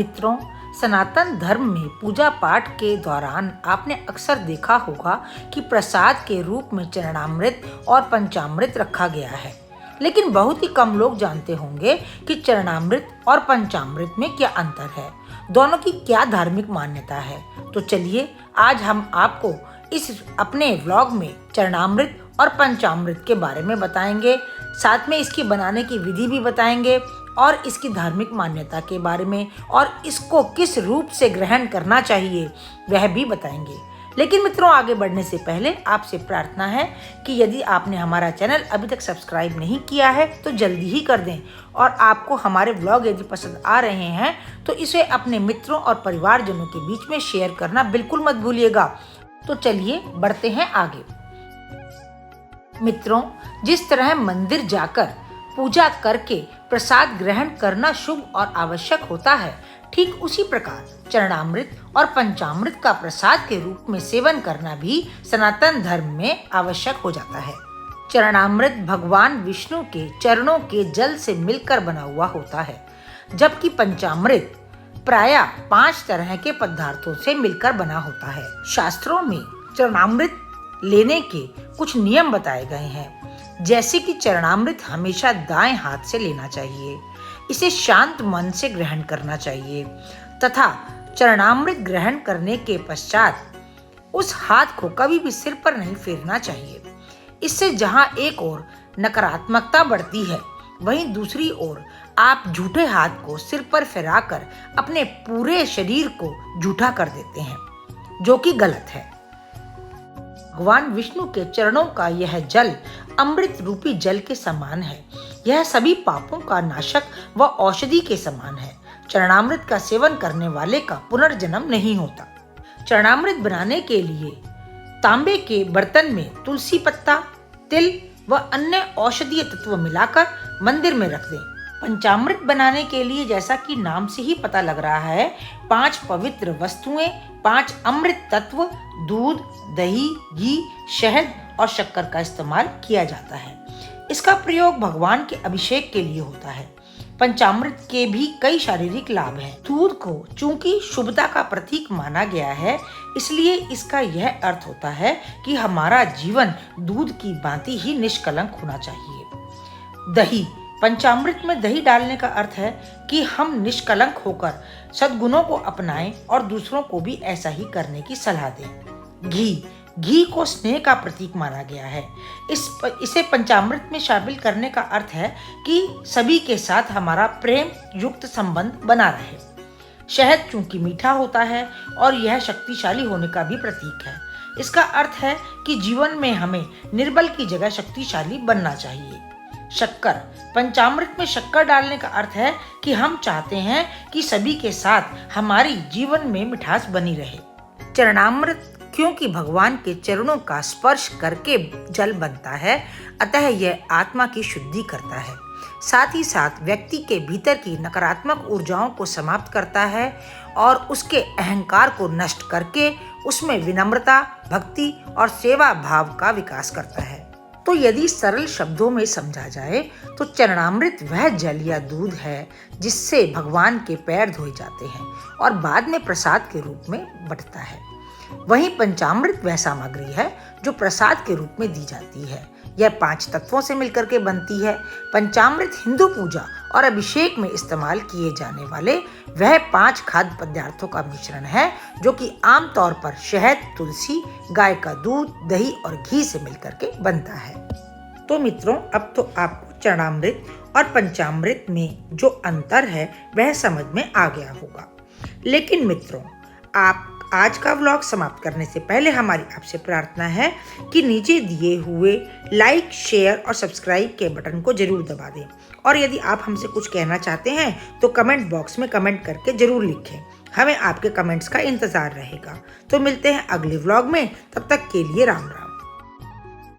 मित्रों, सनातन धर्म में पूजा पाठ के दौरान आपने अक्सर देखा होगा कि प्रसाद के रूप में चरणामृत और पंचामृत रखा गया है। लेकिन बहुत ही कम लोग जानते होंगे कि चरणामृत और पंचामृत में क्या अंतर है, दोनों की क्या धार्मिक मान्यता है। तो चलिए आज हम आपको इस अपने व्लॉग में चरणामृत और पंचामृत के बारे में बताएंगे, साथ में इसकी बनाने की विधि भी बताएंगे और इसकी धार्मिक मान्यता के बारे में और इसको किस रूप से ग्रहण करना चाहिए वह भी बताएंगे। लेकिन मित्रों, आगे बढ़ने से पहले आपसे प्रार्थना है कि यदि आपने हमारा चैनल अभी तक सब्सक्राइब नहीं किया है तो जल्दी ही कर दें, और आपको हमारे व्लॉग यदि पसंद आ रहे हैं तो इसे अपने मित्रों और परिवारजनों के बीच में शेयर करना बिल्कुल मत भूलिएगा। तो चलिए बढ़ते हैं आगे। मित्रों, जिस तरह मंदिर जाकर पूजा करके प्रसाद ग्रहण करना शुभ और आवश्यक होता है, ठीक उसी प्रकार चरणामृत और पंचामृत का प्रसाद के रूप में सेवन करना भी सनातन धर्म में आवश्यक हो जाता है। चरणामृत भगवान विष्णु के चरणों के जल से मिलकर बना हुआ होता है, जबकि पंचामृत प्रायः 5 तरह के पदार्थों से मिलकर बना होता है। शास्त्रों में चरणामृत लेने के कुछ नियम बताए गए हैं, जैसे कि चरणामृत हमेशा दाएं हाथ से लेना चाहिए, इसे शांत मन से ग्रहण करना चाहिए तथा चरणामृत ग्रहण करने के पश्चात उस हाथ को कभी भी सिर पर नहीं फेरना चाहिए। इससे जहां एक ओर नकारात्मकता बढ़ती है, वहीं दूसरी ओर आप झूठे हाथ को सिर पर फैलाकर अपने पूरे शरीर को झूठा कर देते हैं, जो कि गलत है। भगवान विष्णु के चरणों का यह जल अमृत रूपी जल के समान है। यह सभी पापों का नाशक व औषधि के समान है। चरणामृत का सेवन करने वाले का पुनर्जन्म नहीं होता। चरणामृत बनाने के लिए तांबे के बर्तन में तुलसी पत्ता, तिल व अन्य औषधीय तत्व मिलाकर मंदिर में रख दें। पंचामृत बनाने के लिए, जैसा कि नाम से ही पता लग रहा है, 5 पवित्र वस्तुएं, 5 अमृत तत्व, दूध, दही, घी, शहद और शक्कर का इस्तेमाल किया जाता है। इसका प्रयोग भगवान के अभिषेक के लिए होता है। पंचामृत के भी कई शारीरिक लाभ हैं। दूध को चूंकि शुभता का प्रतीक माना गया है, इसलिए इसका यह अर्थ होता है कि हमारा जीवन दूध की भांति ही निष्कलंक होना चाहिए। दही, पंचामृत में दही डालने का अर्थ है कि हम निष्कलंक होकर सद्गुणों को अपनाएं और दूसरों को भी ऐसा ही करने की सलाह दें। घी को स्नेह का प्रतीक माना गया है। इसे पंचामृत में शामिल करने का अर्थ है कि सभी के साथ हमारा प्रेम युक्त संबंध बना रहे। शहद चूंकि मीठा होता है और यह शक्तिशाली होने का भी प्रतीक है। इसका अर्थ है कि जीवन में हमें निर्बल की जगह शक्तिशाली बनना चाहिए। शक्कर, पंचामृत में शक्कर डालने का अर्थ है कि हम चाहते हैं कि सभी के साथ हमारी जीवन में मिठास बनी रहे। चरणामृत क्योंकि भगवान के चरणों का स्पर्श करके जल बनता है, अतः यह आत्मा की शुद्धि करता है। साथ ही साथ व्यक्ति के भीतर की नकारात्मक ऊर्जाओं को समाप्त करता है और उसके अहंकार को नष्ट करके उसमें विनम्रता, भक्ति और सेवा भाव का विकास करता है। तो यदि सरल शब्दों में समझा जाए तो चरणामृत वह जल या दूध है जिससे भगवान के पैर धोए जाते हैं और बाद में प्रसाद के रूप में बंटता है। वहीं पंचामृत वह सामग्री है जो प्रसाद के रूप में दी जाती है। यह 5 तत्वों से मिलकर के बनती है। पंचामृत हिंदू पूजा और अभिषेक में इस्तेमाल किए जाने वाले वह 5 खाद्य पदार्थों का मिश्रण है, जो कि आमतौर पर शहद, तुलसी, गाय का दूध, दही और घी से मिलकर के बनता है। तो मित्रों, अब तो आपको चरणामृत और पंचामृत में जो अंतर है वह समझ में आ गया होगा। लेकिन मित्रों, आप आज का व्लॉग समाप्त करने से पहले हमारी आपसे प्रार्थना है कि नीचे दिए हुए लाइक, शेयर और सब्सक्राइब के बटन को जरूर दबा दें, और यदि आप हमसे कुछ कहना चाहते हैं तो कमेंट बॉक्स में कमेंट करके जरूर लिखें। हमें आपके कमेंट्स का इंतजार रहेगा। तो मिलते हैं अगले व्लॉग में, तब तक के लिए राम राम।